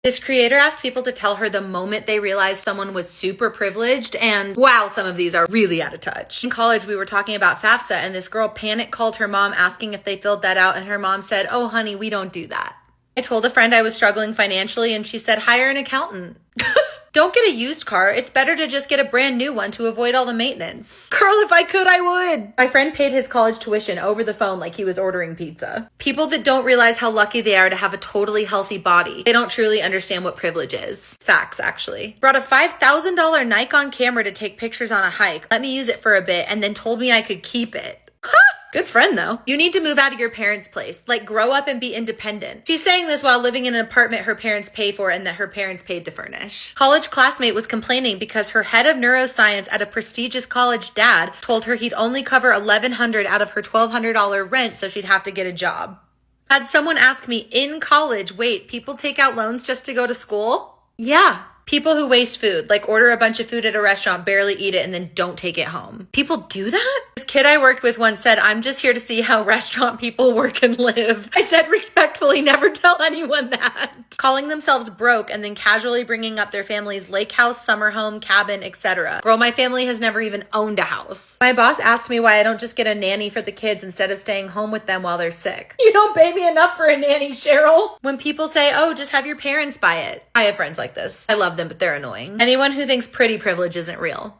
This creator asked people to tell her the moment they realized someone was super privileged, and wow, some of these are really out of touch. In college, we were talking about FAFSA, and this girl panic called her mom asking if they filled that out, and her mom said, "Oh, honey, we don't do that." I told a friend I was struggling financially, and she said, "Hire an accountant." Don't get a used car. It's better to just get a brand new one to avoid all the maintenance. Girl, if I could, I would. My friend paid his college tuition over the phone like he was ordering pizza. People that don't realize how lucky they are to have a totally healthy body. They don't truly understand what privilege is. Facts, actually. Brought a $5,000 Nikon camera to take pictures on a hike. Let me use it for a bit and then told me I could keep it. Good friend, though. You need to move out of your parents' place. Like, grow up and be independent. She's saying this while living in an apartment her parents pay for and that her parents paid to furnish. College classmate was complaining because her head of neuroscience at a prestigious college dad told her he'd only cover $1,100 out of her $1,200 rent, so she'd have to get a job. Had someone ask me in college, wait, people take out loans just to go to school? Yeah. People who waste food, like order a bunch of food at a restaurant, barely eat it, and then don't take it home. People do that? This kid I worked with once said, "I'm just here to see how restaurant people work and live." I said respectfully, never tell anyone that. Calling themselves broke and then casually bringing up their family's lake house, summer home, cabin, etc. Girl, my family has never even owned a house. My boss asked me why I don't just get a nanny for the kids instead of staying home with them while they're sick. You don't pay me enough for a nanny, Cheryl. When people say, "Oh, just have your parents buy it." I have friends like this. I love them, but they're annoying. Anyone who thinks pretty privilege isn't real.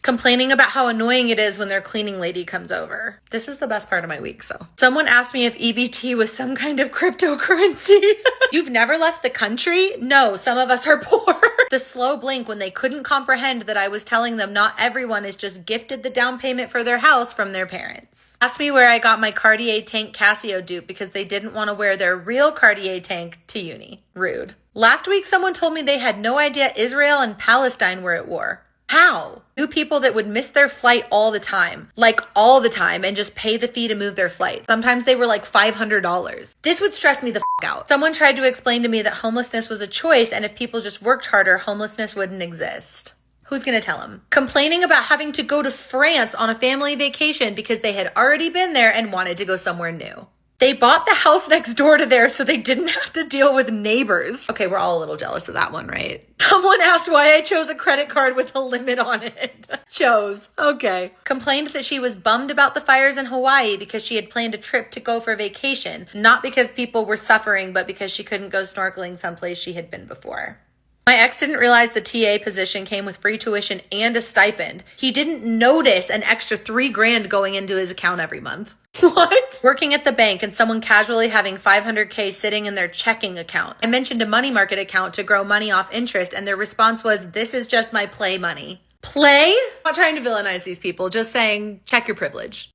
Complaining about how annoying it is when their cleaning lady comes over. This is the best part of my week, so. Someone asked me if EBT was some kind of cryptocurrency. You've never left the country? No, some of us are poor. The slow blink when they couldn't comprehend that I was telling them not everyone is just gifted the down payment for their house from their parents. Asked me where I got my Cartier tank Casio dupe because they didn't want to wear their real Cartier tank to uni. Rude. Last week, someone told me they had no idea Israel and Palestine were at war. How? New people that would miss their flight all the time, like all the time, and just pay the fee to move their flight. Sometimes they were like $500. This would stress me the out. Someone tried to explain to me that homelessness was a choice, and if people just worked harder, homelessness wouldn't exist. Who's gonna tell them? Complaining about having to go to France on a family vacation because they had already been there and wanted to go somewhere new. They bought the house next door to theirs so they didn't have to deal with neighbors. Okay, we're all a little jealous of that one, right? Someone asked why I chose a credit card with a limit on it. Chose. Okay. Complained that she was bummed about the fires in Hawaii because she had planned a trip to go for vacation, not because people were suffering, but because she couldn't go snorkeling someplace she had been before. My ex didn't realize the TA position came with free tuition and a stipend. He didn't notice an extra $3,000 going into his account every month. What? Working at the bank and someone casually having $500K sitting in their checking account. I mentioned a money market account to grow money off interest, and their response was, "This is just my play money." Play? I'm not trying to villainize these people, just saying, check your privilege.